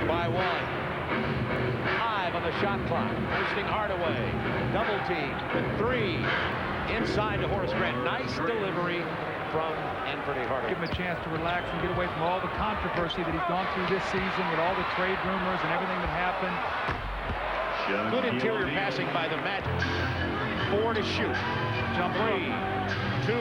by 1. 5 on the shot clock. Hosting Hardaway. Double team with 3. Inside to Horace Grant. Nice delivery from Penny Hardaway. Give him a chance to relax and get away from all the controversy that he's gone through this season with all the trade rumors and everything that happened. Good interior passing by the Magic. 4 to shoot. Jump 3, 2.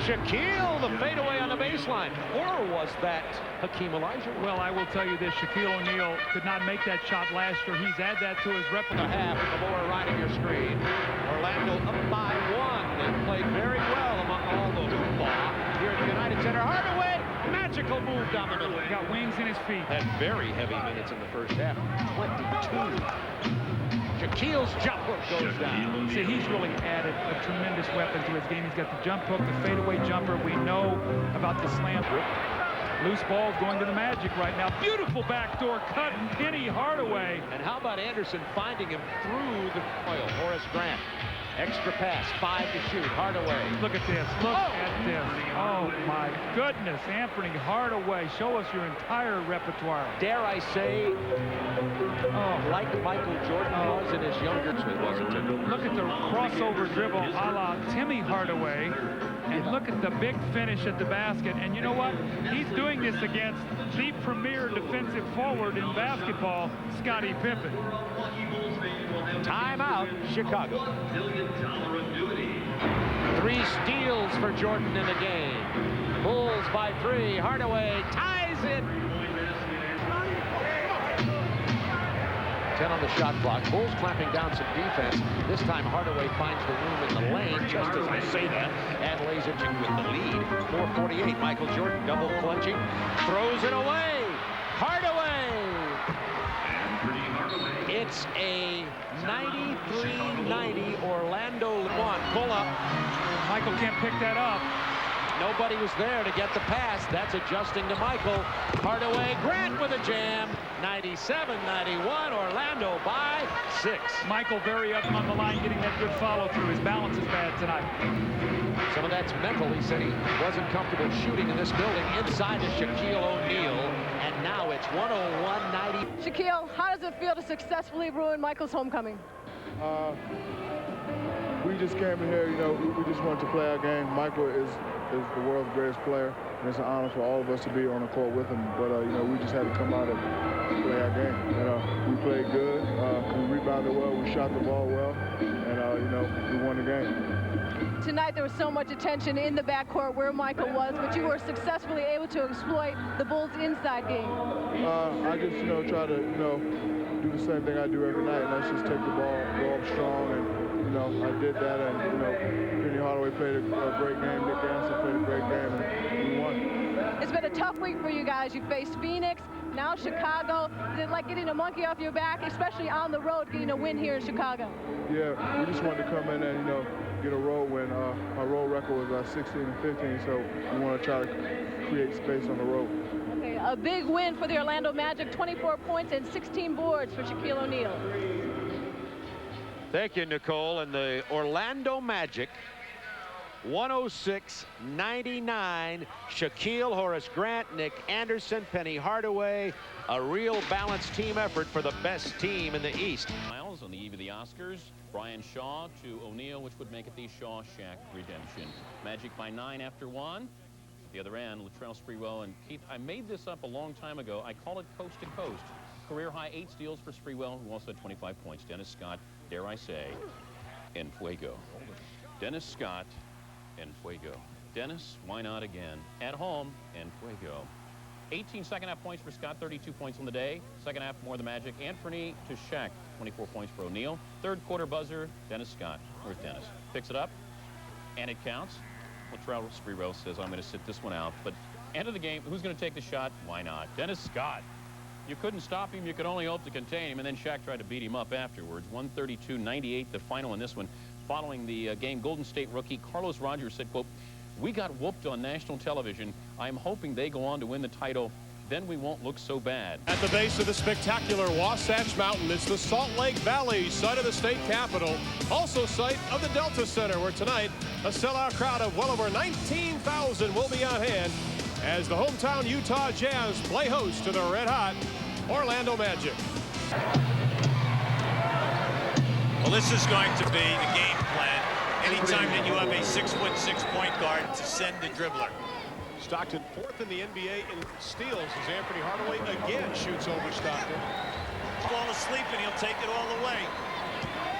Shaquille, the fadeaway on the baseline. Or was that Hakeem Elijah? Well, I will tell you this. Shaquille O'Neal could not make that shot last year. He's added that to his repertoire. A half in the lower right of your screen. Orlando up by 1. They played very well among all the hoopla here at the United Center. Hardaway, magical move down the middle. He got wings in his feet. Had very heavy minutes in the first half. 22. Shaquille's jump hook goes down. See, he's really added a tremendous weapon to his game. He's got the jump hook, the fadeaway jumper. We know about the slam. Loose balls going to the Magic right now. Beautiful backdoor cut, Penny Hardaway. And how about Anderson finding him through the foil? Horace Grant. Extra pass, 5 to shoot. Hardaway. Look at this. Look at this. Oh, my goodness. Anthony Hardaway, show us your entire repertoire. Dare I say, like Michael Jordan was in his younger days, wasn't it? Look at the crossover dribble a la Timmy Hardaway. And look at the big finish at the basket. And you know what? He's doing this against the premier defensive forward in basketball, Scottie Pippen. Timeout, Chicago. Three steals for Jordan in the game. Bulls by 3. Hardaway ties it. 10 on the shot clock. Bulls clamping down some defense. This time Hardaway finds the room in the lane, just as I say that, and lays it with the lead. 4:48. Michael Jordan double clutching, throws it away. Hardaway. It's a 93-90 Orlando 1. Pull up. Michael can't pick that up. Nobody was there to get the pass. That's adjusting to Michael. Hardaway, Grant with a jam. 97-91, Orlando by 6. Michael very up on the line, getting that good follow-through. His balance is bad tonight. Some of that's mental. He said he wasn't comfortable shooting in this building. Inside to Shaquille O'Neal, and now it's 101-90. Shaquille, how does it feel to successfully ruin Michael's homecoming? We just came in here, you know, we just wanted to play our game. Michael is the world's greatest player, and it's an honor for all of us to be on the court with him. But, you know, we just had to come out and play our game. And, we played good, we rebounded well, we shot the ball well, and, you know, we won the game. Tonight there was so much attention in the backcourt where Michael was, but you were successfully able to exploit the Bulls' inside game. I just, you know, try to, you know, do the same thing I do every night, and that's just take the ball, go up strong, and you know, I did that, and you know, Penny Hardaway played a great game, Nick Anderson played a great game, and we won. It's been a tough week for you guys. You faced Phoenix, now Chicago. Is it like getting a monkey off your back, especially on the road, getting a win here in Chicago? Yeah, we just wanted to come in and, you know, get a road win. Our road record was 16 and 15, so we want to try to create space on the road. Okay, a big win for the Orlando Magic, 24 points and 16 boards for Shaquille O'Neal. Thank you, Nicole. And the Orlando Magic, 106-99. Shaquille, Horace Grant, Nick Anderson, Penny Hardaway. A real balanced team effort for the best team in the East. Miles on the eve of the Oscars. Brian Shaw to O'Neal, which would make it the Shaw-Shaq redemption. Magic by 9 after 1. The other end, Latrell Sprewell and Keith. I made this up a long time ago. I call it coast to coast. Career high 8 steals for Sprewell, who also had 25 points. Dennis Scott, dare I say, en fuego. Dennis Scott, en fuego. Dennis, why not again? At home, en fuego. 18 second-half points for Scott, 32 points on the day. Second half, more the Magic. Anthony to Shaq, 24 points for O'Neal. Third quarter buzzer, Dennis Scott. Where's Dennis? Picks it up, and it counts. Latrell Sprewell says, I'm going to sit this one out. But end of the game, who's going to take the shot? Why not? Dennis Scott. You couldn't stop him. You could only hope to contain him. And then Shaq tried to beat him up afterwards. 132-98, the final in this one. Following the game, Golden State rookie Carlos Rogers said, quote, we got whooped on national television. I'm hoping they go on to win the title. Then we won't look so bad. At the base of the spectacular Wasatch Mountain is the Salt Lake Valley, site of the state capitol. Also site of the Delta Center, where tonight a sellout crowd of well over 19,000 will be on hand as the hometown Utah Jazz play host to the red-hot Orlando Magic. Well, this is going to be the game plan. Anytime that you have a 6'6" point guard to send the dribbler. Stockton 4th in the NBA in steals as Anthony Hardaway again shoots over Stockton. Fall asleep and he'll take it all the way.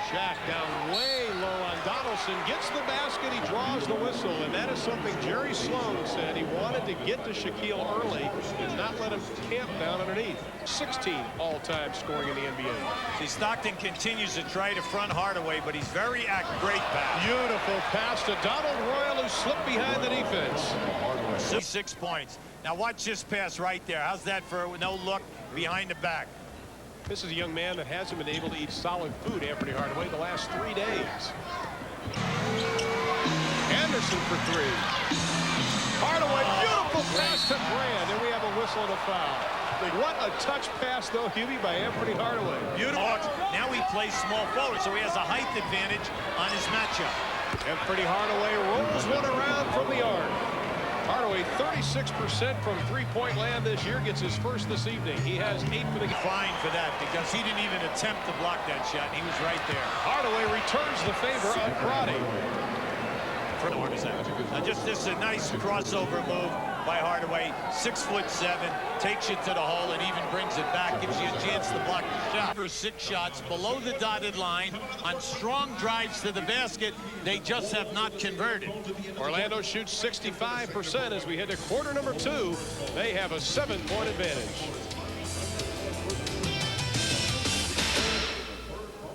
Shaq down way low on Donaldson, gets the basket, he draws the whistle, and that is something Jerry Sloan said he wanted to get to Shaquille early and not let him camp down underneath. 16 all-time scoring in the NBA. See, Stockton continues to try to front Hardaway, but he's very accurate. Great pass. Beautiful pass to Donald Royal, who slipped behind the defense. 6 points. Now watch this pass right there. How's that for no look behind the back? This is a young man that hasn't been able to eat solid food, Anthony Hardaway, the last 3 days. Anderson for 3. Hardaway, beautiful pass to Grant, and we have a whistle and a foul. What a touch pass, though, Hubie, by Anthony Hardaway. Beautiful. Now he plays small forward, so he has a height advantage on his matchup. Anthony Hardaway rolls one around from the arc. Hardaway 36% from three-point land this year, gets his first this evening. He has 8 for the game. Fine for that because he didn't even attempt to block that shot. He was right there. Hardaway returns the favor on Crotty. Now just this is a nice crossover move by Hardaway. 6'7", takes you to the hole and even brings it back, gives you a chance to block the shot. For 6 shots below the dotted line on strong drives to the basket, they just have not converted. Orlando shoots 65% as we head to quarter number 2. They have a 7-point advantage.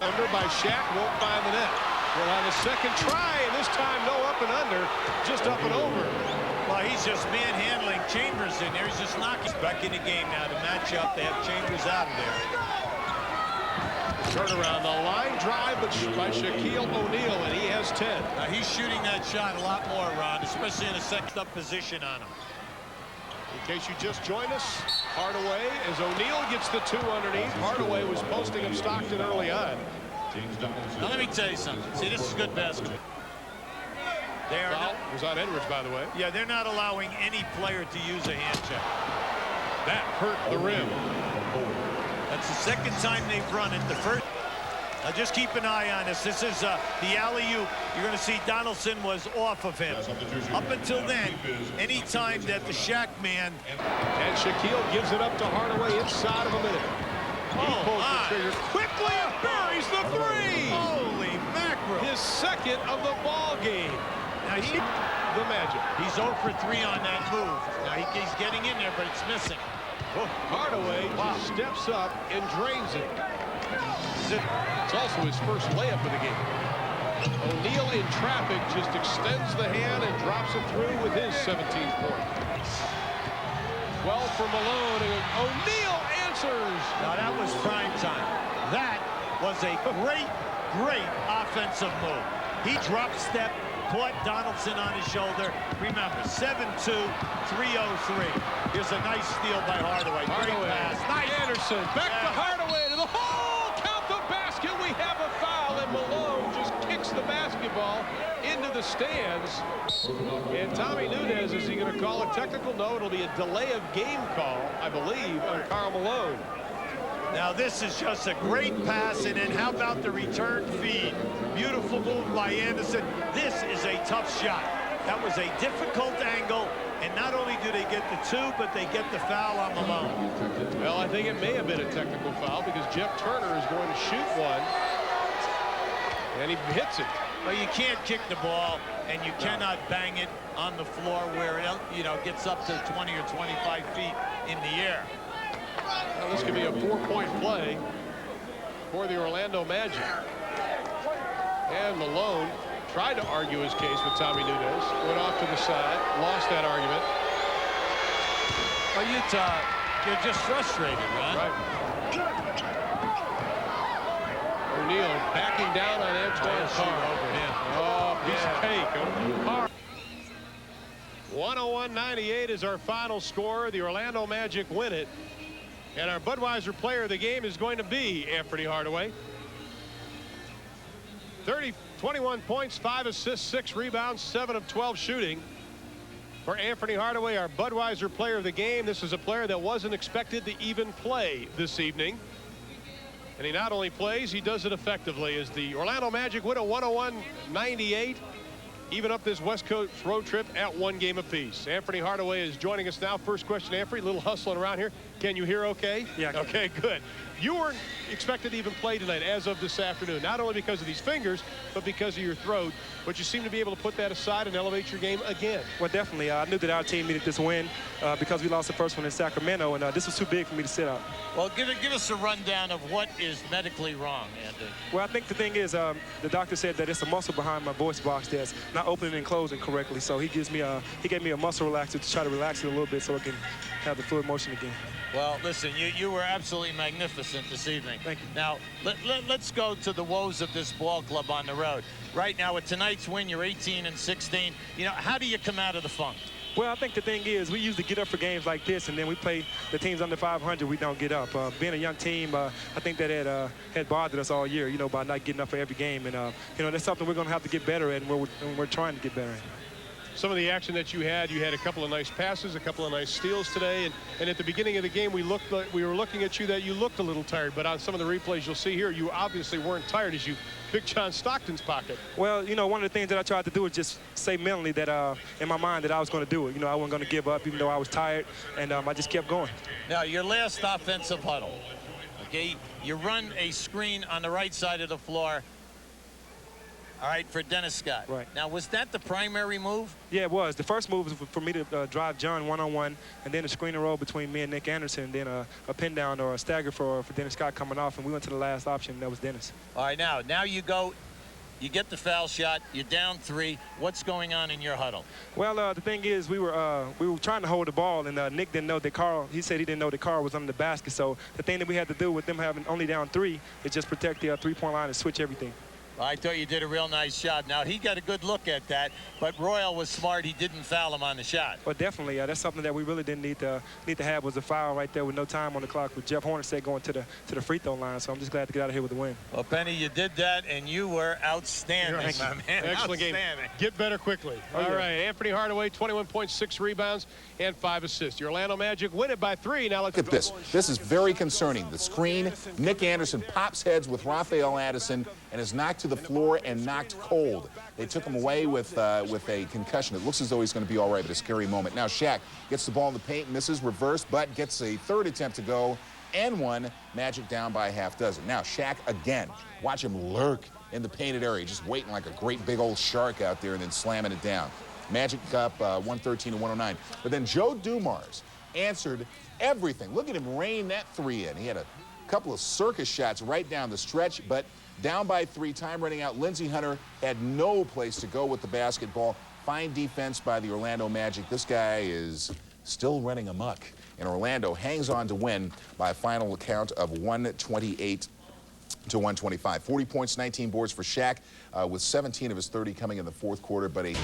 Under by Shaq, won't find the net. We'll have a second try, and this time no up and under, just up and over. Well, he's just manhandling Chambers in there. He's just knocking. Back in the game now to match up. They have Chambers out of there. Turnaround, the line drive by Shaquille O'Neal, and he has 10. Now he's shooting that shot a lot more, Ron, especially in a second-up position on him. In case you just joined us, Hardaway, as O'Neal gets the 2 underneath. Hardaway was posting up Stockton early on. Now let me tell you something. See, this is good basketball. Foul was on Edwards, by the way. Yeah, they're not allowing any player to use a hand check. That hurt the rim. That's the second time they've run it. The first. Now just keep an eye on this. This is the alley-oop. You're going to see Donaldson was off of him. Up until then, any time that the Shaq man. And Shaquille gives it up to Hardaway inside of a minute. He pulls the trigger quickly and buries the 3. Holy mackerel. His second of the ball game. Now the Magic. He's 0 for 3 on that move. Now he's getting in there, but it's missing. Hardaway steps up and drains it. It's also his first layup of the game. O'Neal in traffic just extends the hand and drops it through with his 17th point. Well for Malone, and O'Neal answers. Now that was prime time. That was a great offensive move. He drop step, caught Donaldson on his shoulder. Remember, 7-2, 3-0-3. Here's a nice steal by Hardaway. Great pass. Nice. Anderson back to Hardaway to the hole. Count the basket. We have a foul, and Malone just kicks the basketball into the stands. And Tommy Nunez, is he going to call a technical? No, it'll be a delay of game call, I believe, on Karl Malone. Now this is just a great pass, and then how about the return feed? Beautiful move by Anderson. This is a tough shot. That was a difficult angle, and not only do they get the 2, but they get the foul on Malone. Well, I think it may have been a technical foul because Jeff Turner is going to shoot one, and he hits it. Well, you can't kick the ball, and you cannot bang it on the floor where it, gets up to 20 or 25 feet in the air. Well, this could be a 4-point play for the Orlando Magic. And Malone tried to argue his case with Tommy Nunez. Went off to the side, lost that argument. Well, Utah, you're just frustrated, Ron. Right. O'Neal backing down on Antoine Carr. Over him. Oh, piece of cake. Carr. 101-98 is our final score. The Orlando Magic win it. And our Budweiser player of the game is going to be Anthony Hardaway. 21 points, 5 assists, 6 rebounds, 7 of 12 shooting. For Anthony Hardaway, our Budweiser player of the game, this is a player that wasn't expected to even play this evening. And he not only plays, he does it effectively as the Orlando Magic win a 101-98. Even up this West Coast road trip at 1 game apiece. Anthony Hardaway is joining us now. First question, Anthony, a little hustling around here. Can you hear okay? Yeah. Okay, good. You weren't expected to even play tonight as of this afternoon, not only because of these fingers, but because of your throat. But you seem to be able to put that aside and elevate your game again. Well, definitely. I knew that our team needed this win because we lost the first one in Sacramento, and this was too big for me to sit out. Well, give us a rundown of what is medically wrong, Anthony. Well, I think the thing is, the doctor said that it's a muscle behind my voice box that's not opening and closing correctly. So he gave me a muscle relaxer to try to relax it a little bit so I can have the fluid motion again. Well, listen, you were absolutely magnificent this evening. Thank you. Now, let's go to the woes of this ball club on the road. Right now, with tonight's win, you're 18-16. You know, how do you come out of the funk? Well, I think the thing is, we usually get up for games like this, and then we play the teams under 500, we don't get up. Being a young team, I think that had bothered us all year, you know, by not getting up for every game. And, you know, that's something we're going to have to get better at, and we're trying to get better at. Some of the action that you had a couple of nice passes, a couple of nice steals today, and at the beginning of the game, we were looking at you that you looked a little tired, but on some of the replays you'll see here, you obviously weren't tired as you picked John Stockton's pocket. Well, you know, one of the things that I tried to do was just say mentally that in my mind that I was going to do it. You know, I wasn't going to give up even though I was tired, and I just kept going. Now, your last offensive huddle, okay, you run a screen on the right side of the floor. All right, for Dennis Scott. Right. Now, was that the primary move? Yeah, it was. The first move was for me to drive John one-on-one, and then a screen and roll between me and Nick Anderson, then a pin down or a stagger for Dennis Scott coming off, and we went to the last option. That was Dennis. All right, now you go. You get the foul shot. You're down 3. What's going on in your huddle? Well, the thing is, we were trying to hold the ball, and Nick didn't know that Carl. He said he didn't know that Carl was under the basket. So the thing that we had to do with them having only down 3 is just protect the three-point line and switch everything. I thought you did a real nice job. Now, he got a good look at that, but Royal was smart. He didn't foul him on the shot. Well, definitely. That's something that we really didn't need to have was a foul right there with no time on the clock with Jeff Hornacek going to the free throw line. So I'm just glad to get out of here with a win. Well, Penny, you did that, and you were outstanding, my man. Excellent game. Get better quickly. All right, Anthony Hardaway, 21.6 rebounds and 5 assists. The Orlando Magic win it by 3. Now let's look at this. This is very concerning. The screen, Nick Anderson pops heads with Rafael Addison and is knocked to the floor and knocked cold. They took him away with a concussion. It looks as though he's going to be all right, but a scary moment. Now Shaq gets the ball in the paint, misses, reverse, but gets a third attempt to go and one. Magic down by a half dozen. Now Shaq again. Watch him lurk in the painted area, just waiting like a great big old shark out there and then slamming it down. Magic up 113-109. But then Joe Dumars answered everything. Look at him rain that 3 in. He had a couple of circus shots right down the stretch, but down by 3, time running out. Lindsey Hunter had no place to go with the basketball. Fine defense by the Orlando Magic. This guy is still running amok. And Orlando hangs on to win by a final count of 128-125. 40 points, 19 boards for Shaq, with 17 of his 30 coming in the fourth quarter, but a...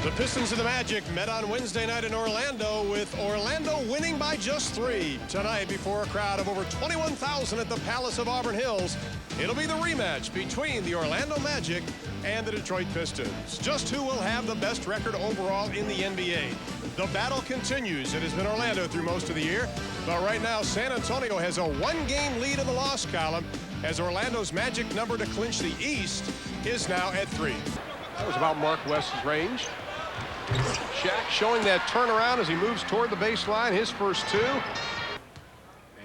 The Pistons and the Magic met on Wednesday night in Orlando, with Orlando winning by just 3. Tonight, before a crowd of over 21,000 at the Palace of Auburn Hills, it'll be the rematch between the Orlando Magic and the Detroit Pistons. Just who will have the best record overall in the NBA? The battle continues. It has been Orlando through most of the year, but right now San Antonio has a 1-game lead in the loss column, as Orlando's magic number to clinch the East is now at 3. That was about Mark West's range. Shaq showing that turnaround as he moves toward the baseline, his first 2.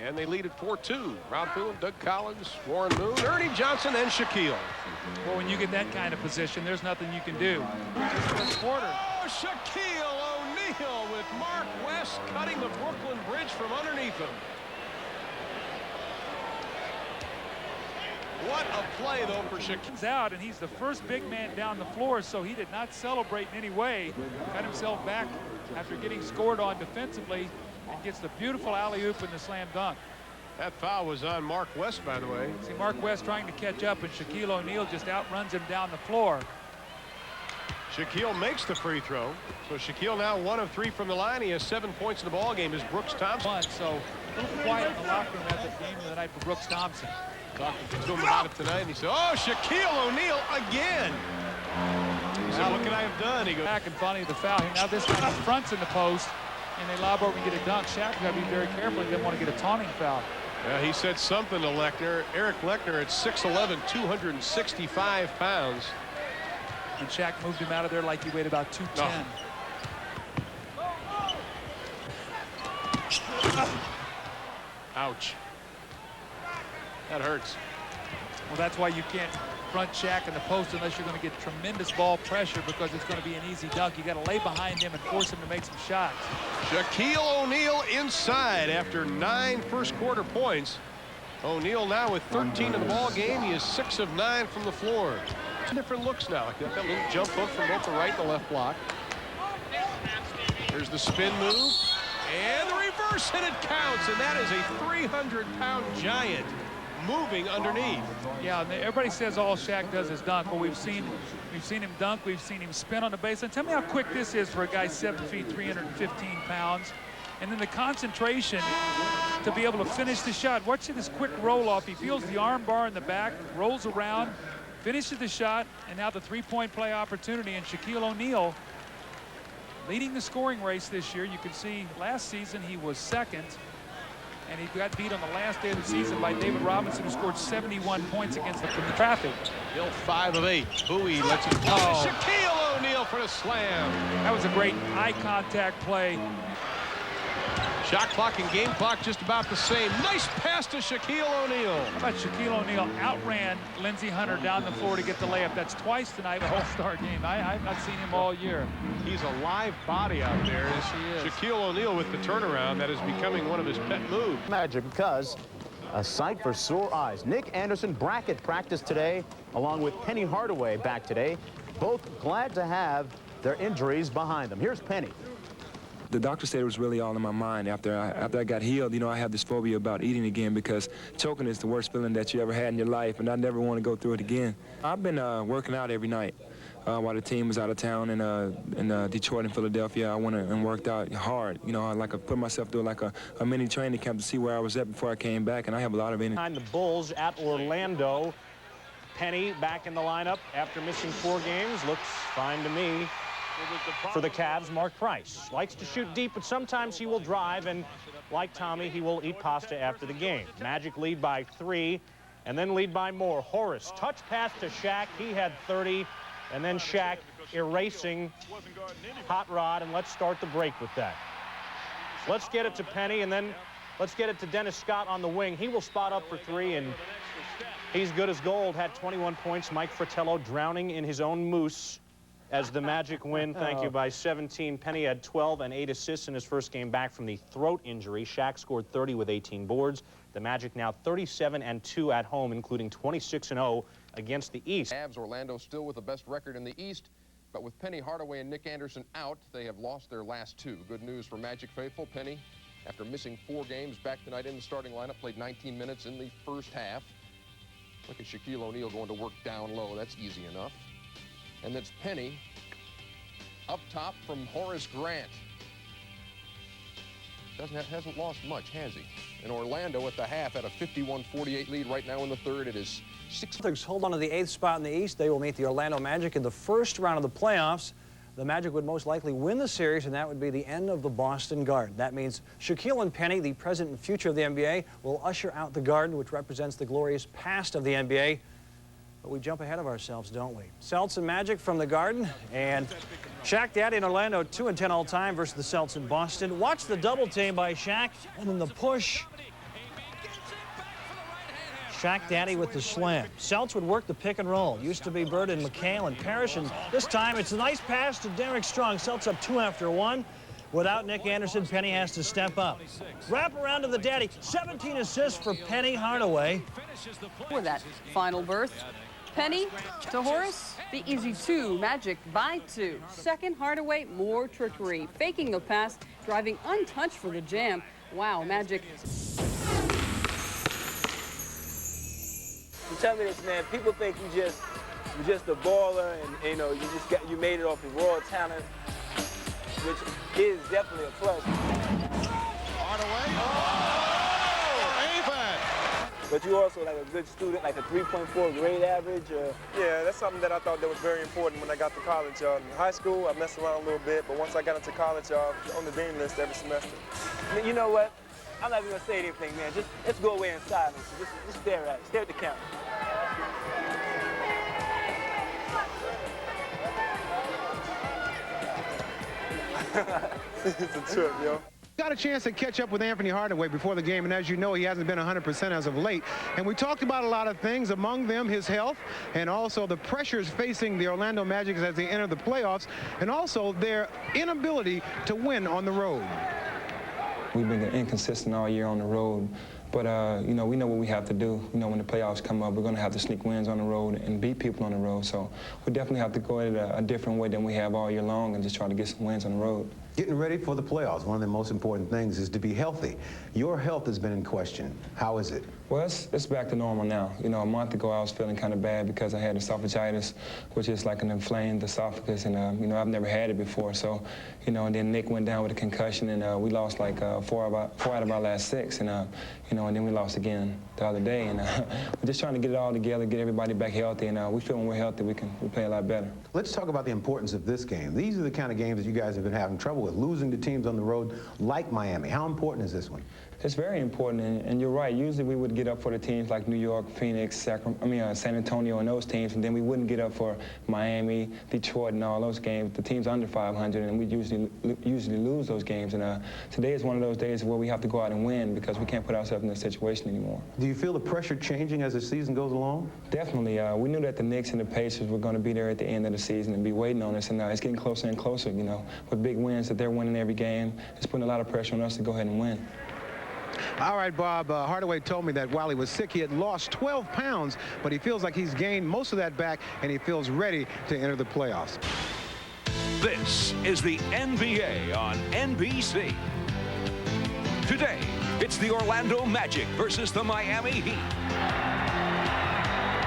And they lead at 4-2. Ron Poole, Doug Collins, Warren Moon, Ernie Johnson, and Shaquille. Well, when you get that kind of position, there's nothing you can do. Oh, Shaquille O'Neal with Mark West cutting the Brooklyn Bridge from underneath him. What a play, though, for Shaquille. He's out, and he's the first big man down the floor, so he did not celebrate in any way. Got himself back after getting scored on defensively, and gets the beautiful alley-oop and the slam dunk. That foul was on Mark West, by the way. See Mark West trying to catch up, and Shaquille O'Neal just outruns him down the floor. Shaquille makes the free throw. So Shaquille now 1 of 3 from the line. He has 7 points in the ball game as Brooks Thompson. So a little quiet in the locker room at the game of the night for Brooks Thompson. Talking to him about it tonight, and he said, oh, Shaquille O'Neal again. What can I have done? He goes back and finally the foul. Now this guy fronts in the post, and they lob over and get a dunk. Shaq got to be very careful. He didn't want to get a taunting foul. Yeah, he said something to Lechner. Eric Lechner at 6'11", 265 pounds. And Shaq moved him out of there like he weighed about 210. Ouch. That hurts. Well, that's why you can't front Shaq in the post unless you're going to get tremendous ball pressure, because it's going to be an easy dunk. You got to lay behind him and force him to make some shots. Shaquille O'Neal inside after 9 first-quarter points. O'Neal now with 13 in the ball game. He is 6 of 9 from the floor. Different looks now. Like that little jump hook from both the right and the left block. Here's the spin move. And the reverse, and it counts. And that is a 300-pound giant moving underneath. Yeah, everybody says all Shaq does is dunk. Well, we've seen him dunk. We've seen him spin on the baseline. Tell me how quick this is for a guy 7 feet, 315 pounds. And then the concentration to be able to finish the shot. Watch this quick roll off. He feels the arm bar in the back, rolls around, finishes the shot, and now the three-point play opportunity. And Shaquille O'Neal leading the scoring race this year. You can see last season he was second, and he got beat on the last day of the season by David Robinson, who scored 71 points against the traffic. Hill 5 of 8. Bowie lets it go. Shaquille O'Neal for the slam. That was a great eye contact play. Shot clock and game clock just about the same. Nice pass to Shaquille O'Neal. How about Shaquille O'Neal outran Lindsey Hunter down the floor to get the layup? That's twice tonight in the All-Star game. I've not seen him all year. He's a live body out there. Yes, he is. Shaquille O'Neal with the turnaround. That is becoming one of his pet moves. Magic, because a sight for sore eyes. Nick Anderson bracket practice today, along with Penny Hardaway back today. Both glad to have their injuries behind them. Here's Penny. The doctor said it was really all in my mind. After I got healed, you know, I have this phobia about eating again, because choking is the worst feeling that you ever had in your life, and I never want to go through it again. I've been working out every night while the team was out of town in Detroit and Philadelphia. I went and worked out hard. You know, I put myself through like a mini training camp to see where I was at before I came back, and I have a lot of energy. Behind the Bulls at Orlando. Penny back in the lineup after missing 4 games. Looks fine to me. For the Cavs, Mark Price likes to shoot deep, but sometimes he will drive, and like Tommy, he will eat pasta after the game. Magic lead by 3, and then lead by more. Horace, touch pass to Shaq. He had 30, and then Shaq erasing Hot Rod, and let's start the break with that. Let's get it to Penny, and then let's get it to Dennis Scott on the wing. He will spot up for 3, and he's good as gold. Had 21 points. Mike Fratello drowning in his own mousse as the Magic win, thank you, by 17. Penny had 12 and 8 assists in his first game back from the throat injury. Shaq scored 30 with 18 boards. The Magic now 37-2 at home, including 26-0 against the East. Cavs, Orlando still with the best record in the East, but with Penny Hardaway and Nick Anderson out, they have lost their last 2. Good news for Magic faithful. Penny, after missing 4 games, back tonight in the starting lineup, played 19 minutes in the first half. Look at Shaquille O'Neal going to work down low. That's easy enough. And that's Penny up top from Horace Grant. Hasn't lost much, has he? And Orlando at the half at a 51-48 lead right now in the third. It is 6. Celtics hold on to the 8th spot in the East. They will meet the Orlando Magic in the first round of the playoffs. The Magic would most likely win the series, and that would be the end of the Boston Garden. That means Shaquille and Penny, the present and future of the NBA, will usher out the Garden, which represents the glorious past of the NBA. But we jump ahead of ourselves, don't we? Celtics and Magic from the Garden, and Shaq Daddy in Orlando, 2-10 all time versus the Celtics in Boston. Watch the double team by Shaq, and then the push. Shaq Daddy with the slam. Celtics would work the pick and roll. Used to be Bird and McHale and Parrish, and this time it's a nice pass to Derek Strong. Celtics up 2 after 1. Without Nick Anderson, Penny has to step up. Wrap around to the Daddy. 17 assists for Penny Hardaway. For that final berth. Penny to Horace, the easy 2, Magic by 2. Second, Hardaway, more trickery. Faking the pass, driving untouched for the jam. Wow, Magic. Tell me this, man. People think you're just a baller, and you know you made it off of raw talent, which is definitely a plus. Hardaway. but you also like a good student, like a 3.4 grade average? Yeah, that's something that I thought that was very important when I got to college. In high school, I messed around a little bit, but once I got into college, on the dean list every semester. You know what? I'm not even gonna say anything, man. Just let's go away in silence. Just stare at it. Stare at the camera. It's a trip, yo. Got a chance to catch up with Anthony Hardaway before the game, and as you know, he hasn't been 100% as of late. And we talked about a lot of things, among them his health, and also the pressures facing the Orlando Magic as they enter the playoffs, and also their inability to win on the road. We've been inconsistent all year on the road, but you know, we know what we have to do. You know, when the playoffs come up, we're going to have to sneak wins on the road and beat people on the road. So we definitely have to go at it a different way than we have all year long and just try to get some wins on the road. Getting ready for the playoffs, one of the most important things is to be healthy. Your health has been in question. How is it? Well, it's back to normal now. You know, a month ago I was feeling kind of bad because I had esophagitis, which is like an inflamed esophagus, and you know, I've never had it before. So, you know, and then Nick went down with a concussion, and we lost like four out of our last 6, and you know, and then we lost again the other day, and we're just trying to get it all together, get everybody back healthy, and we feel when we're healthy we play a lot better. Let's talk about the importance of this game. These are the kind of games that you guys have been having trouble with, losing to teams on the road like Miami. How important is this one? It's very important, and you're right. Usually we would get up for the teams like New York, Phoenix, San Antonio, and those teams, and then we wouldn't get up for Miami, Detroit, and all those games. The teams under 500, and we usually lose those games. And today is one of those days where we have to go out and win because we can't put ourselves in this situation anymore. Do you feel the pressure changing as the season goes along? Definitely. We knew that the Knicks and the Pacers were going to be there at the end of the season and be waiting on us, and it's getting closer and closer. You know, with big wins that they're winning every game, it's putting a lot of pressure on us to go ahead and win. All right, Bob, Hardaway told me that while he was sick, he had lost 12 pounds, but he feels like he's gained most of that back, and he feels ready to enter the playoffs. This is the NBA on NBC. Today, it's the Orlando Magic versus the Miami Heat.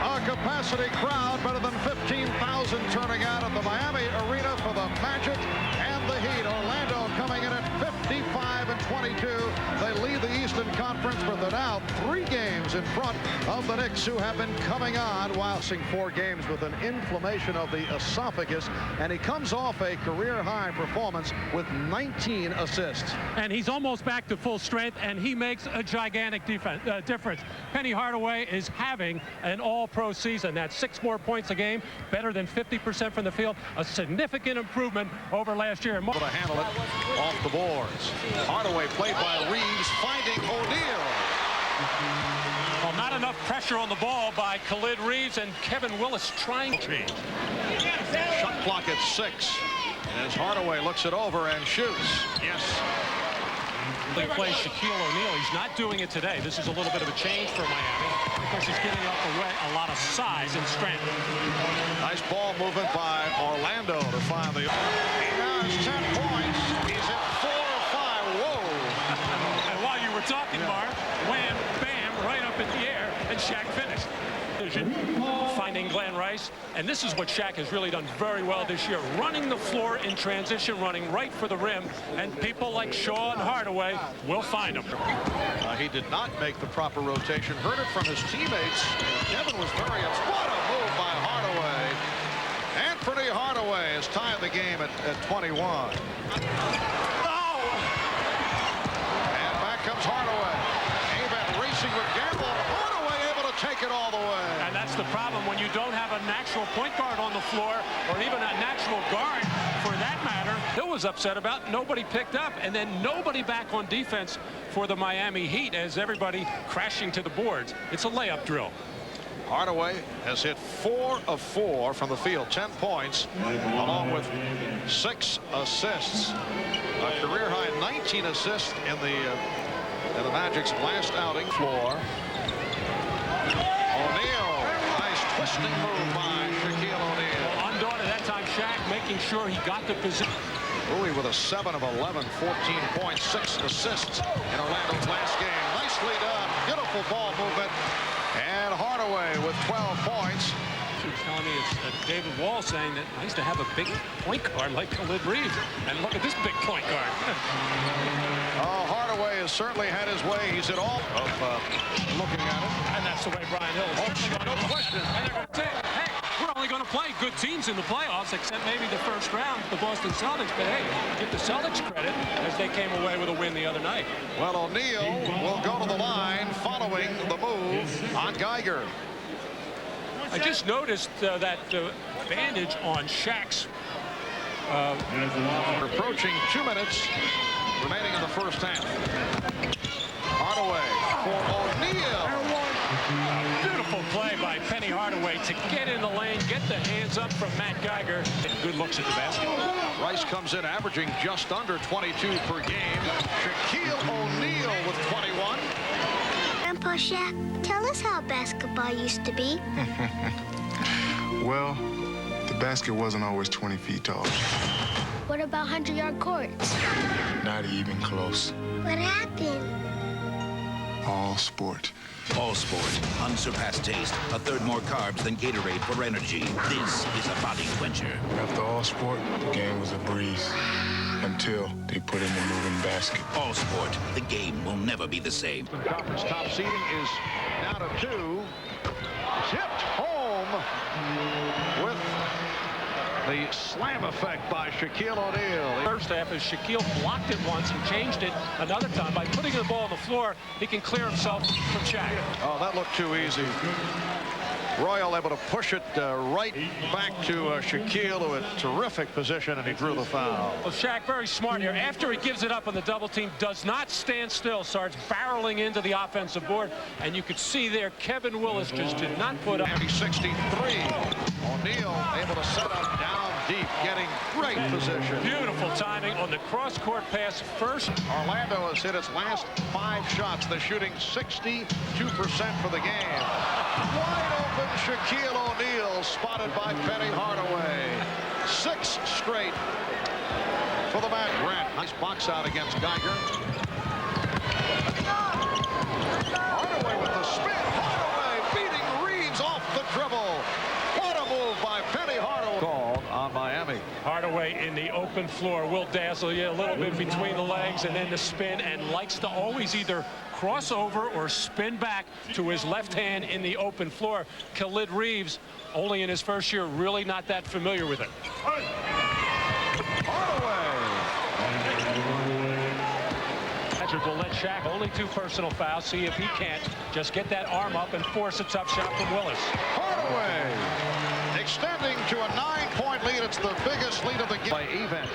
A capacity crowd, better than 15,000 turning out at the Miami Arena for the Magic and the Heat. Orlando coming in at 55-22. They lead the Eastern Conference, but they're now 3 games in front of the Knicks, who have been coming on while missing 4 games with an inflammation of the esophagus, and he comes off a career-high performance with 19 assists. And he's almost back to full strength, and he makes a gigantic difference. Penny Hardaway is having an all-pro season. That's 6 more points a game, better than 50% from the field, a significant improvement over last year. Able to handle it off the boards. Hardaway played by Reeves, finding O'Neal. Well, not enough pressure on the ball by Khalid Reeves, and Kevin Willis trying to. Shot clock at 6. And as Hardaway looks it over and shoots. Yes. They play Shaquille O'Neal. He's not doing it today. This is a little bit of a change for Miami because he's giving up a lot of size and strength. Nice ball movement by Orlando to find the... He now has 10 points. He's at 4 or 5. Whoa. And while you were talking, Mark, wham, bam, right up in the air, and Shaq finished. Finding Glenn Rice, and this is what Shaq has really done very well this year, running the floor in transition, running right for the rim, and people like Shaw and Hardaway will find him. He did not make the proper rotation. Heard it from his teammates. Kevin was very upset. What a move by Hardaway. Anthony Hardaway has tied the game at 21. Oh! And back comes Hardaway. Avent racing with Gamble. Hardaway able to take it all the way. And that's the problem when you don't have a natural point guard on the floor, or even a natural guard for that matter. Hill was upset about nobody picked up, and then nobody back on defense for the Miami Heat as everybody crashing to the boards. It's a layup drill. Hardaway has hit 4 of 4 from the field, 10 points, along with 6 assists. A career-high 19 assists in the Magic's last outing. Floor. O'Neal, nice twisting move by Shaquille O'Neal. Well, undaunted that time, Shaq making sure he got the position. Bowie with a 7 of 11, 14 points, 6 assists in Orlando's last game. Nicely done. Beautiful ball movement. And Hardaway with 12 points. producer was telling me it's David Wall saying that I used to have a big point guard like Khalid Reeves. And look at this big point guard. Hardaway has certainly had his way. He's at all of looking at it. And that's the way Brian Hill is. No question. And they're going to say, hey, we're only going to play good teams in the playoffs, except maybe the first round, the Boston Celtics. But hey, give the Celtics credit as they came away with a win the other night. Well, O'Neal will go to the line following the move on Geiger. I just noticed that bandage on Shaq's. Approaching 2 minutes remaining in the first half. Hardaway for O'Neal. Beautiful play by Penny Hardaway to get in the lane, get the hands up from Matt Geiger. And good looks at the basket. Rice comes in averaging just under 22 per game. Shaquille O'Neal with 21. Grandpa Shaq, tell us how basketball used to be. Well, the basket wasn't always 20 feet tall. What about 100-yard courts? Not even close. What happened? All sport. All sport, unsurpassed taste, a third more carbs than Gatorade for energy. This is a body quencher. After all sport, the game was a breeze. Until they put in the moving basket. All sport, the game will never be the same. The conference top seeding is down to 2. Tipped home with the slam effect by Shaquille O'Neal. First half as Shaquille blocked it once and changed it another time. By putting the ball on the floor, he can clear himself from Shaq. Oh, that looked too easy. Royal able to push it right back to Shaquille, who had terrific position, and he drew the foul. Well, Shaq very smart here. After he gives it up on the double team, does not stand still, starts barreling into the offensive board, and you could see there Kevin Willis just did not put up. 63. O'Neal able to set up down deep, getting great position. Beautiful timing on the cross-court pass first. Orlando has hit its last 5 shots. They're shooting 62% for the game. Wide open Shaquille O'Neal, spotted by Penny Hardaway. 6 straight for the man. Grant, nice box out against Geiger. Hardaway with the spin. Hardaway beating Reeves off the dribble. What a move by Penny Hardaway. Called on Miami. Hardaway in the open floor will dazzle you a little bit between the legs and then the spin, and likes to always either cross over or spin back to his left hand in the open floor. Khalid Reeves, only in his first year, really not that familiar with it. Magic will let Shaq only 2 personal fouls, see if he can't just get that arm up and force a tough shot from Willis. Hardaway extending to a 9-point lead. It's the biggest lead of the game. By Event.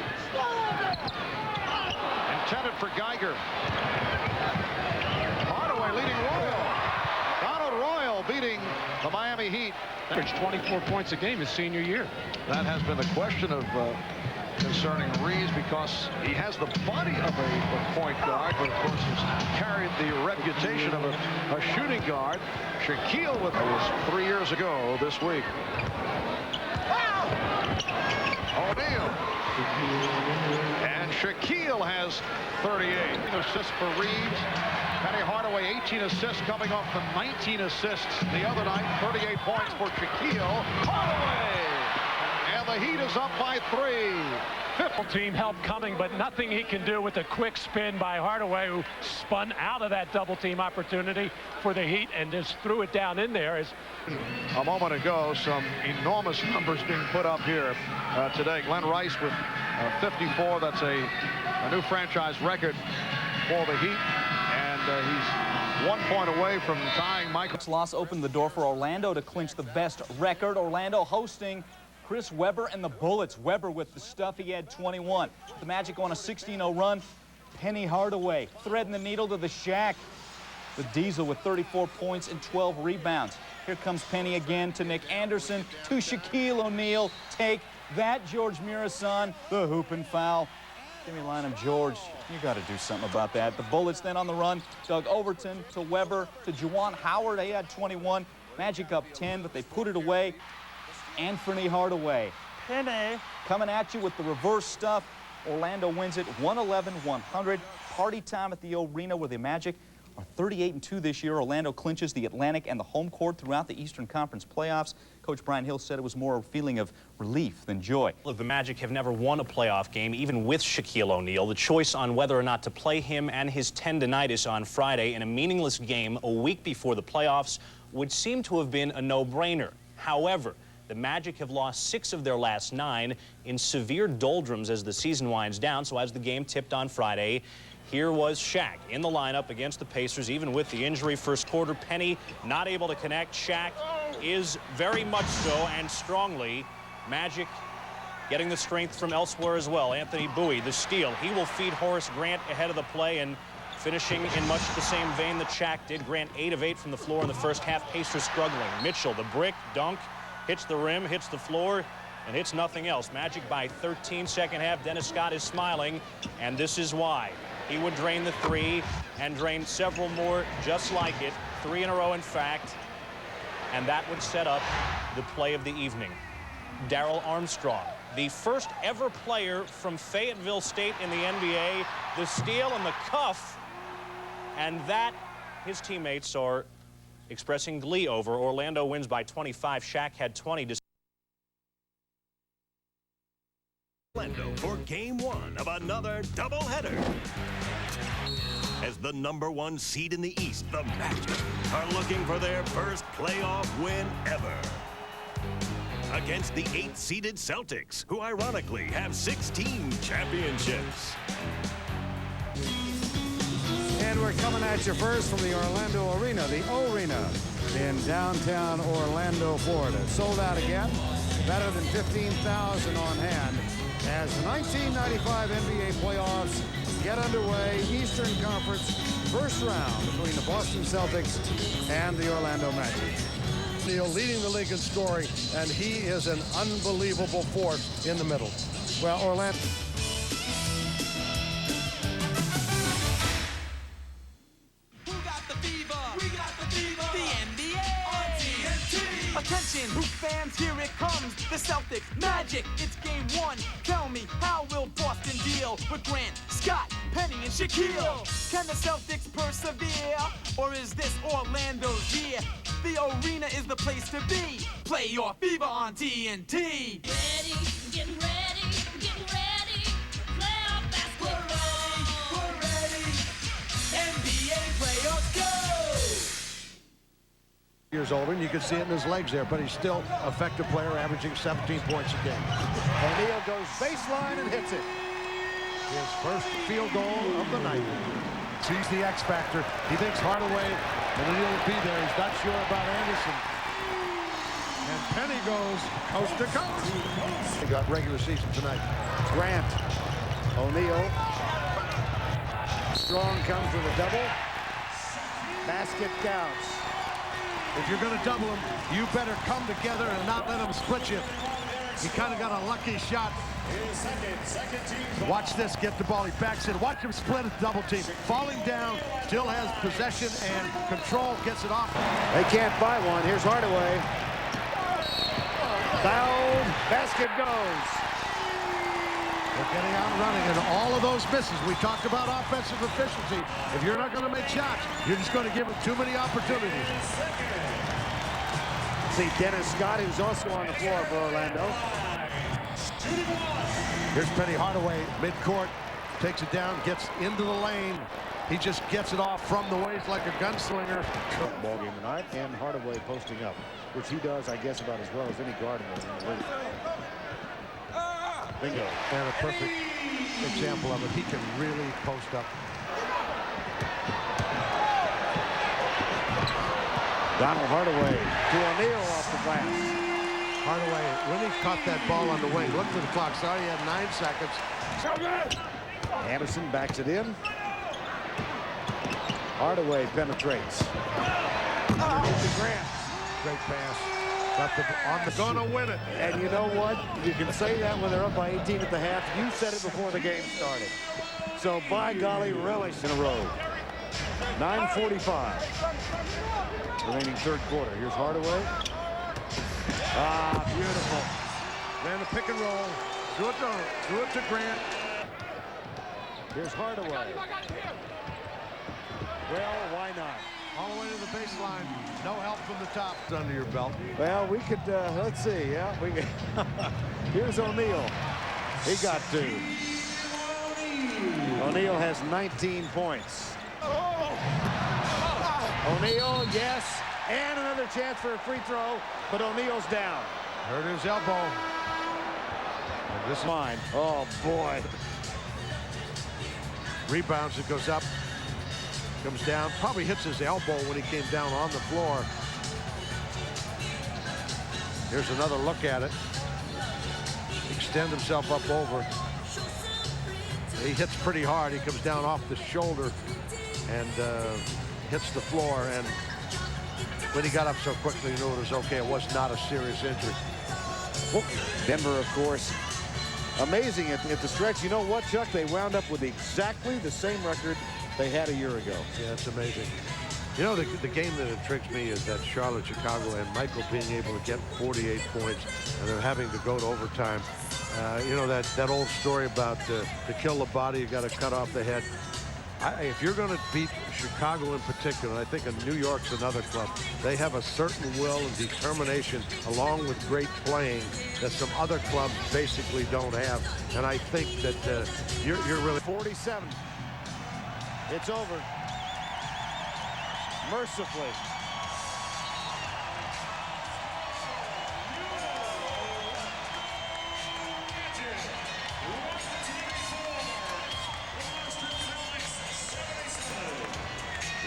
Intended for Geiger. Hardaway leading Royal. Donald Royal beating the Miami Heat. Averaged 24 points a game his senior year. That has been the question of concerning Reeves, because he has the body of a point guard, but of course has carried the reputation of a shooting guard. Shaquille with it was 3 years ago this week. O'Neal. And Shaquille has 38. Assists for Reeves. Penny Hardaway, 18 assists coming off the 19 assists the other night. 38 points for Shaquille. Hardaway! And the Heat is up by 3. Fifth team help coming, but nothing he can do with a quick spin by Hardaway, who spun out of that double team opportunity for the Heat and just threw it down in there. A moment ago, some enormous numbers being put up here today. Glenn Rice with 54. That's a new franchise record for the Heat. And he's 1 point away from tying Michael. This loss opened the door for Orlando to clinch the best record. Orlando hosting Chris Webber and the Bullets. Webber with the stuff, he had 21. The Magic on a 16-0 run. Penny Hardaway threading the needle to the Shaq. The Diesel with 34 points and 12 rebounds. Here comes Penny again to Nick Anderson, to Shaquille O'Neal. Take that, George Mirasan. The hoop and foul. Give me a line of George. You got to do something about that. The Bullets then on the run. Doug Overton to Webber to Juwan Howard. He had 21. Magic up 10, but they put it away. Anthony Hardaway. Penny coming at you with the reverse stuff. Orlando wins it 111-100. Party time at the arena where the Magic are 38-2 this year. Orlando clinches the Atlantic and the home court throughout the Eastern Conference playoffs. Coach Brian Hill said it was more a feeling of relief than joy. Look, the Magic have never won a playoff game, even with Shaquille O'Neal. The choice on whether or not to play him and his tendinitis on Friday in a meaningless game a week before the playoffs would seem to have been a no-brainer. However, the Magic have lost 6 of their last 9 in severe doldrums as the season winds down. So as the game tipped on Friday, here was Shaq in the lineup against the Pacers, even with the injury. First quarter, Penny not able to connect. Shaq is very much so, and strongly. Magic getting the strength from elsewhere as well. Anthony Bowie, the steal. He will feed Horace Grant ahead of the play, and finishing in much the same vein that Shaq did. Grant 8 of 8 from the floor in the first half. Pacers struggling. Mitchell, the brick, dunk, hits the rim, hits the floor, and hits nothing else. Magic by 13 second half. Dennis Scott is smiling, and this is why. He would drain the 3 and drain several more just like it. 3 in a row, in fact, and that would set up the play of the evening. Darrell Armstrong, the first ever player from Fayetteville State in the NBA, the steal and the cuff, and that his teammates are expressing glee over. Orlando wins by 25. Shaq had 20 to Orlando for game 1 of another doubleheader. As the #1 seed in the East, the Magic are looking for their first playoff win ever against the 8th-seeded Celtics, who ironically have 16 championships. And we're coming at you first from the Orlando Arena, the O-Arena in downtown Orlando, Florida. Sold out again, better than 15,000 on hand as the 1995 NBA playoffs get underway. Eastern Conference first round between the Boston Celtics and the Orlando Magic. Neal leading the league in scoring, and he is an unbelievable force in the middle. Well, Orlando. Attention, Hoop fans, here it comes. The Celtics, Magic, it's game 1. Tell me, how will Boston deal with Grant, Scott, Penny, and Shaquille? Can the Celtics persevere, or is this Orlando's year? The arena is the place to be. Playoff fever on TNT. Ready, get ready, get ready. Playoff basketball. We're ready. NBA playoffs go. Years older, and you can see it in his legs there, but he's still an effective player, averaging 17 points a game. O'Neal goes baseline and hits it. His first field goal of the night. Sees the X factor. He thinks Hardaway and O'Neal will be there. He's not sure about Anderson. And Penny goes coast to coast. He got regular season tonight. Grant, O'Neal. Strong comes with a double. Basket counts. If you're going to double him, you better come together and not let him split you. He kind of got a lucky shot. Watch this, get the ball. He backs in. Watch him split a double team. Falling down, still has possession and control, gets it off. They can't buy one. Here's Hardaway. Fouled. Basket goes. They're getting out and running, and all of those misses. We talked about offensive efficiency. If you're not going to make shots, you're just going to give them too many opportunities. See Dennis Scott, who's also on the floor for Orlando. Here's Penny Hardaway, midcourt, takes it down, gets into the lane. He just gets it off from the waist like a gunslinger. Ball game tonight, and Hardaway posting up, which he does, I guess, about as well as any guard in the league. Bingo. And a perfect example of it. He can really post up. Donald Hardaway to O'Neal off the glass. Hardaway, when he caught that ball on the wing, looked at the clock, sorry, he had 9 seconds. So good! Anderson backs it in. Hardaway penetrates. Underneath the Grant. Great pass. Gonna win it. And you know what? You can say that when they're up by 18 at the half. You said it before the game started. So by golly, relish in a row. 9:45. Remaining third quarter. Here's Hardaway. Ah, beautiful. Then a pick and roll. Threw it to Grant. Here's Hardaway. Well, why not? All the way to the baseline. No help from the top. It's under your belt. Well, we could, let's see. Yeah, we could. Here's O'Neal. He got 2. O'Neal has 19 points. O'Neal, yes. And another chance for a free throw, but O'Neal's down. Hurt his elbow. And this is mine. Oh, boy. Rebounds, it goes up. Comes down, probably hits his elbow when he came down on the floor. Here's another look at it. Extend himself up over. He hits pretty hard. He comes down off the shoulder and hits the floor. And when he got up so quickly, he knew it was okay. It was not a serious injury. Denver, of course, amazing at the stretch. You know what, Chuck? They wound up with exactly the same record they had a year ago. Yeah, it's amazing. You know, the game that intrigues me is that Charlotte-Chicago and Michael being able to get 48 points, and they're having to go to overtime. You know, that old story about to kill the body, you got to cut off the head. If you're going to beat Chicago in particular, I think New York's another club, they have a certain will and determination along with great playing that some other clubs basically don't have. And I think that you're really... 47. It's over. Mercifully.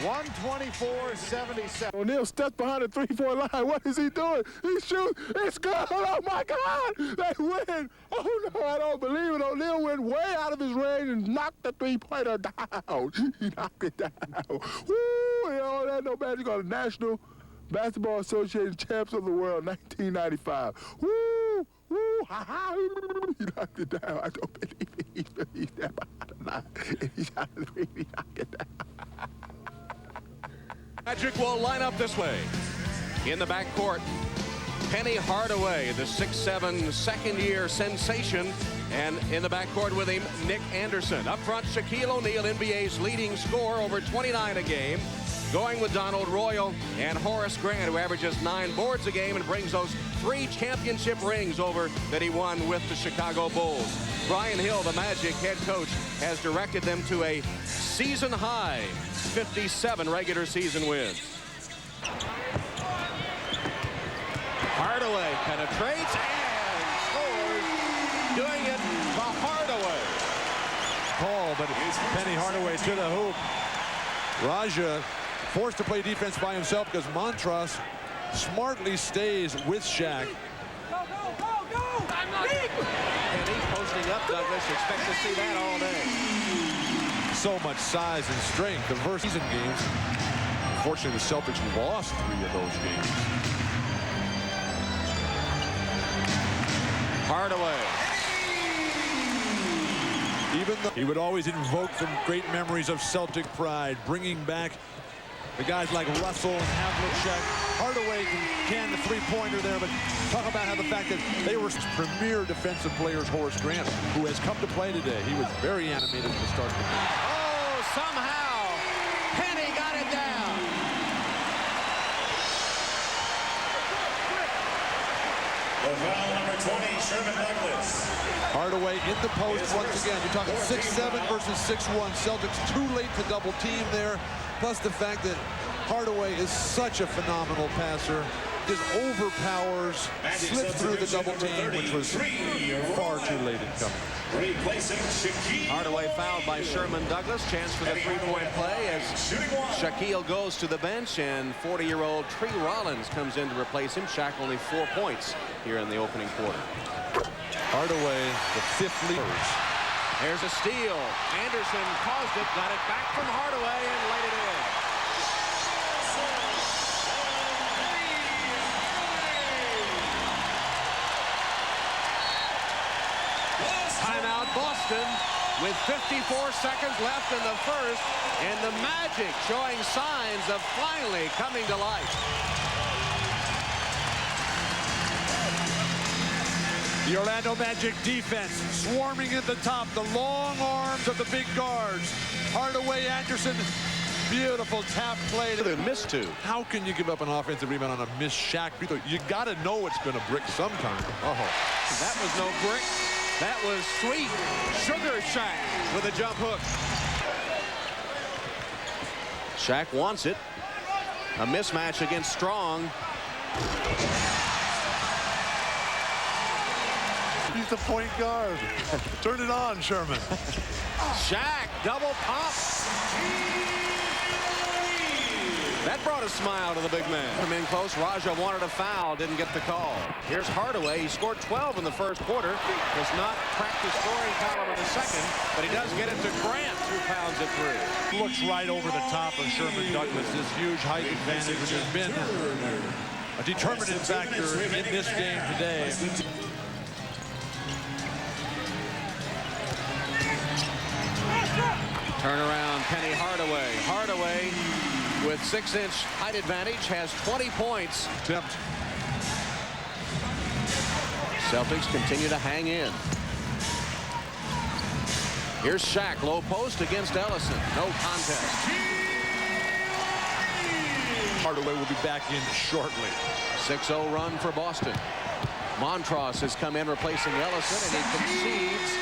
$124.77. O'Neal steps behind the 3-point line. What is he doing? He shoots. It's good. Oh, my God. They win. Oh, no, I don't believe it. O'Neal went way out of his range and knocked the three-pointer down. He knocked it down. Woo! The Orlando Magic are the National Basketball Association champs of the world, 1995. Woo! Woo! Ha ha! He knocked it down. I don't believe it. He's there behind the line. He's out of the ring. He knocked it down. Magic will line up this way. In the backcourt, Penny Hardaway, the 6'7", second-year sensation. And in the backcourt with him, Nick Anderson. Up front, Shaquille O'Neal, NBA's leading scorer, over 29 a game. Going with Donald Royal and Horace Grant, who averages 9 boards a game and brings those 3 championship rings over that he won with the Chicago Bulls. Brian Hill, the Magic head coach, has directed them to a season-high 57 regular season wins. Hardaway penetrates and scores, doing it to Hardaway. Call, but Penny Hardaway to the hoop. Raja forced to play defense by himself because Montross smartly stays with Shaq. Penny posting up, Douglas. Expect to see that all day. So much size and strength. The first season games. Unfortunately, the Celtics lost 3 of those games. Hardaway. Even though he would always invoke some great memories of Celtic pride, bringing back the guys like Russell and Havlicek. Hardaway can the three-pointer there, but talk about how the fact that they were premier defensive players. Horace Grant, who has come to play today, he was very animated at the start of the game. Oh, somehow Penny got it down. The foul number 20, Sherman Douglas. Hardaway in the post once again. You're talking 6'7" versus 6'1". Celtics too late to double team there. Plus the fact that Hardaway is such a phenomenal passer. Just overpowers, slips through the double team, which was far too late in coming. Hardaway fouled by Sherman Douglas. Chance for the three-point play as Shaquille goes to the bench, and 40-year-old Tree Rollins comes in to replace him. Shaq only 4 points here in the opening quarter. Hardaway, the 5th leader. There's a steal. Anderson caused it, got it back from Hardaway, and laid it in. Timeout Boston with 54 seconds left in the first, and the Magic showing signs of finally coming to life. The Orlando Magic defense swarming at the top, the long arms of the big guards. Hardaway, Anderson, Beautiful tap play. They missed two. How can you give up an offensive rebound on a missed Shaq? You got to know it's been a brick sometime. That was no brick. That was sweet. Sugar Shaq with a jump hook. Shaq wants it. A mismatch against Strong. He's the point guard. Turn it on, Sherman. Shaq, double pop. That brought a smile to the big man. Come in close. Raja wanted a foul, didn't get the call. Here's Hardaway. He scored 12 in the first quarter. Does not crack the scoring column in the second, but he does get it to Grant, who pounds it through. Looks right over the top of Sherman Douglas. This huge height advantage, which has been a determinative factor in this game today. Turn around, Penny Hardaway. Hardaway with 6-inch height advantage has 20 points. Attempt. Celtics continue to hang in. Here's Shaq, low post against Ellison. No contest. Hardaway will be back in shortly. 6-0 run for Boston. Montross has come in replacing Ellison, and he concedes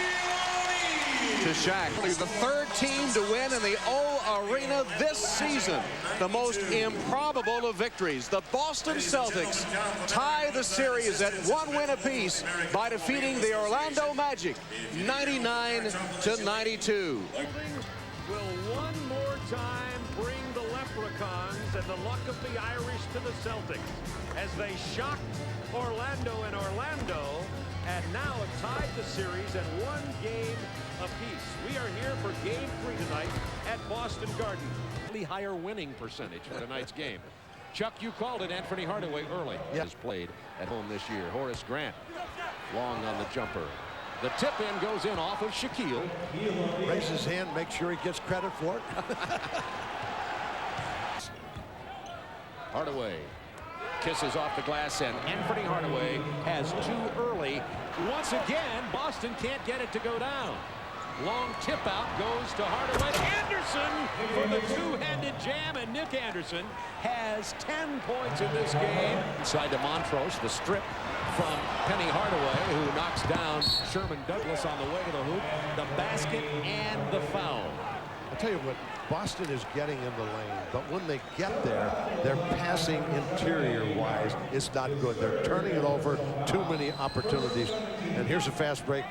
to Shaq. The third team to win in the O Arena this season. The most improbable of victories. The Boston Celtics tie the series at 1 win apiece by defeating the Orlando Magic 99-92. Will one more time bring the Leprechauns and the luck of the Irish to the Celtics as they shocked Orlando and Orlando and now have tied the series at 1 game apiece. We are here for game 3 tonight at Boston Garden. The higher winning percentage for tonight's game. Chuck, you called it. Anthony Hardaway early has played at home this year. Horace Grant long on the jumper. The tip-in goes in off of Shaquille. Raises his hand, make sure he gets credit for it. Hardaway kisses off the glass, and Anthony Hardaway has 2 early. Once again, Boston can't get it to go down. Long tip out goes to Hardaway. Anderson for the two-handed jam, and Nick Anderson has 10 points in this game. Inside to Montrose, the strip from Penny Hardaway, who knocks down Sherman Douglas on the way to the hoop, the basket, and the foul. I'll tell you what, Boston is getting in the lane, but when they get there, their passing interior-wise is not good. They're turning it over, too many opportunities. And here's a fast break.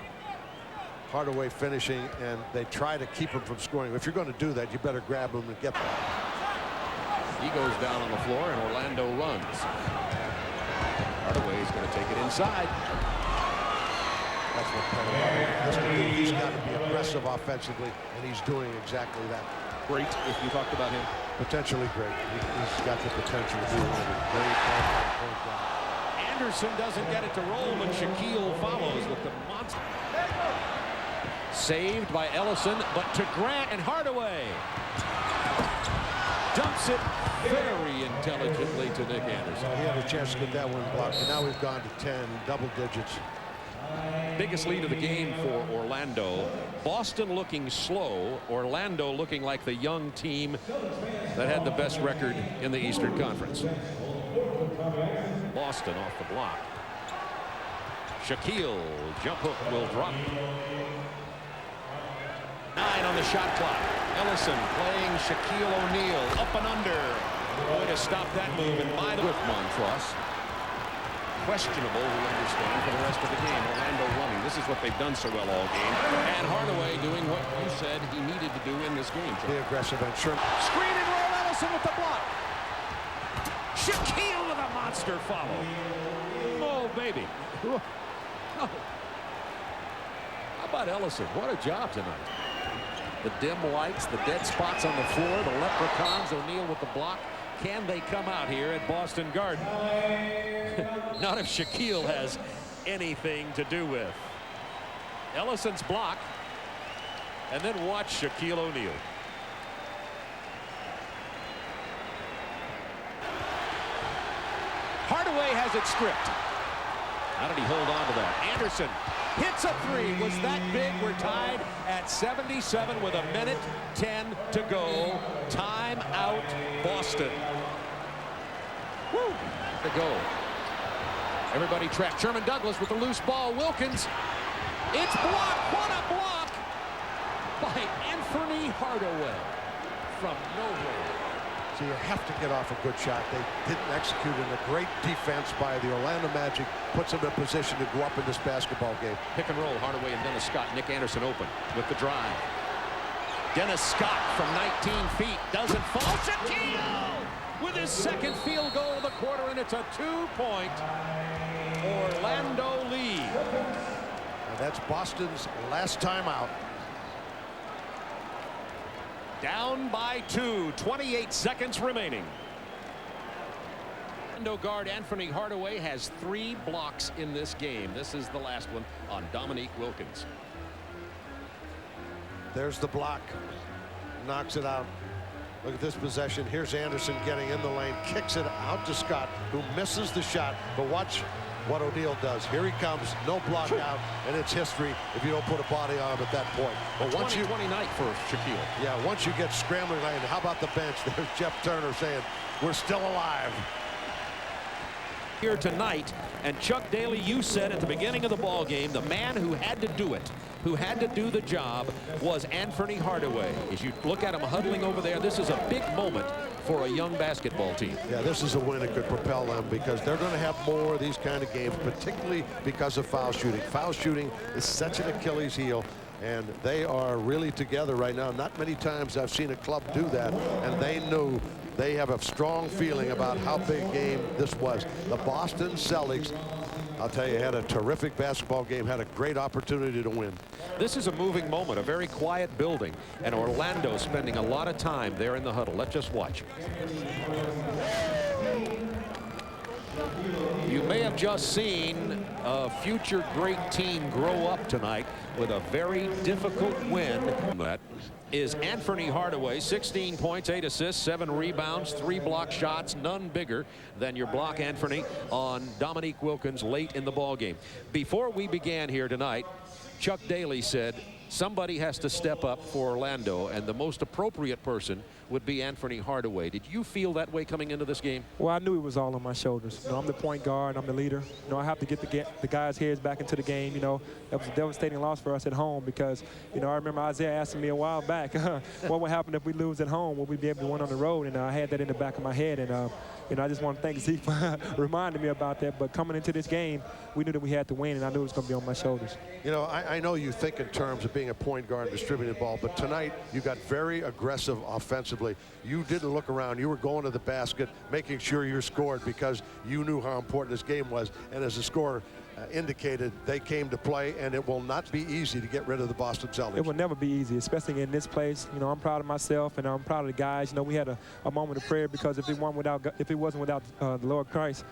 Hardaway finishing, and they try to keep him from scoring. If you're going to do that, you better grab him and get them. He goes down on the floor, and Orlando runs. Hardaway is going to take it inside. That's what Penny has to do. He's got to be aggressive offensively, and he's doing exactly that. Great, if you talked about him. Potentially great. He's got the potential to be a great point guard. Anderson doesn't get it to roll, but Shaquille follows with the monster. Saved by Ellison, but to Grant, and Hardaway dumps it very intelligently to Nick Anderson. He had a chance to get that one blocked, and now we've gone to 10, double digits. Biggest lead of the game for Orlando. Boston looking slow. Orlando looking like the young team that had the best record in the Eastern Conference. Boston off the block. Shaquille, jump hook will drop. 9 on the shot clock. Ellison playing Shaquille O'Neal up and under. Going to stop that move, and by the with Montross. Questionable, we understand, for the rest of the game. Orlando running. This is what they've done so well all game. And Hardaway doing what you said he needed to do in this game. Be aggressive and sure. Screen and roll. Ellison with the block. Shaquille with a monster follow. Oh, baby. Oh. How about Ellison? What a job tonight. The dim lights, the dead spots on the floor, the Leprechauns, O'Neal with the block. Can they come out here at Boston Garden? Not if Shaquille has anything to do with. Ellison's block, and then watch Shaquille O'Neal. Hardaway has it stripped. How did he hold on to that? Anderson hits a three. Was that big? We're tied at 77 with 1:10 to go. Time out, Boston. Woo! To go. Everybody trapped. Sherman Douglas with the loose ball. Wilkins. It's blocked. What a block by Anthony Hardaway from nowhere. So you have to get off a good shot. They didn't execute, and a great defense by the Orlando Magic puts them in position to go up in this basketball game. Pick and roll, Hardaway and Dennis Scott. Nick Anderson open with the drive. Dennis Scott from 19 feet doesn't fall. Shaquille with his second field goal of the quarter, and it's a 2-point Orlando lead. And that's Boston's last time out. Down by 2, 28 seconds remaining. Orlando guard Anthony Hardaway has 3 blocks in this game. This is the last one on Dominique Wilkins. There's the block. Knocks it out. Look at this possession. Here's Anderson getting in the lane. Kicks it out to Scott, who misses the shot. But watch what O'Neal does. Here he comes. No block out. And it's history if you don't put a body on him at that point. But once 20 night for Shaquille. Yeah, once you get scrambling lane, how about the bench? There's Jeff Turner saying, we're still alive. Here tonight, and Chuck Daly, you said at the beginning of the ball game, the man who had to do it, who had to do the job, was Anthony Hardaway. As you look at him huddling over there, this is a big moment for a young basketball team. Yeah, this is a win that could propel them, because they're going to have more of these kind of games, particularly because of foul shooting. Foul shooting is such an Achilles heel, and they are really together right now. Not many times I've seen a club do that, and they knew. They have a strong feeling about how big a game this was. The Boston Celtics, I'll tell you, had a terrific basketball game, had a great opportunity to win. This is a moving moment, a very quiet building, and Orlando spending a lot of time there in the huddle. Let's just watch. You may have just seen a future great team grow up tonight with a very difficult win. That is Anthony Hardaway, 16 points, 8 assists, 7 rebounds, 3 block shots, none bigger than your block, Anthony, on Dominique Wilkins late in the ball game. Before we began here tonight, Chuck Daly said somebody has to step up for Orlando, and the most appropriate person would be Anthony Hardaway. Did you feel that way coming into this game? Well, I knew it was all on my shoulders. You know, I'm the point guard, I'm the leader. You know, I have to get the guys' heads back into the game. You know, that was a devastating loss for us at home, because, you know, I remember Isaiah asking me a while back, what would happen if we lose at home? Would we be able to win on the road? And I had that in the back of my head, and you know, I just want to thank Zeke for reminding me about that. But coming into this game, we knew that we had to win, and I knew it was going to be on my shoulders. You know, I know you think in terms of being a point guard and distributing the ball, but tonight you got very aggressive offensively. You didn't look around. You were going to the basket, making sure you scored, because you knew how important this game was. And as the score indicated, they came to play, and it will not be easy to get rid of the Boston Celtics. It will never be easy, especially in this place. You know, I'm proud of myself, and I'm proud of the guys. You know, we had a moment of prayer, because if it wasn't without the Lord Christ,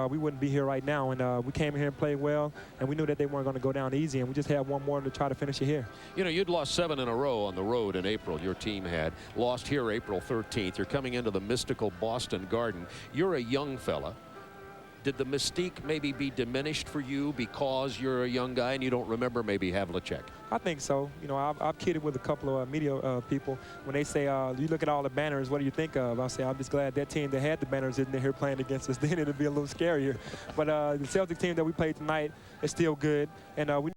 we wouldn't be here right now. And we came in here and played well, and we knew that they weren't going to go down easy, and we just had one more to try to finish it here. You know, you'd lost 7 in a row on the road in April. Your team had lost here April 13th. You're coming into the mystical Boston Garden. You're a young fella. Did the mystique maybe be diminished for you because you're a young guy and you don't remember maybe Havlicek? I think so. You know, I've kidded with a couple of media people when they say, you look at all the banners, what do you think of? I say, I'm just glad that team that had the banners isn't here playing against us. Then it'll be a little scarier. But the Celtics team that we played tonight is still good. And we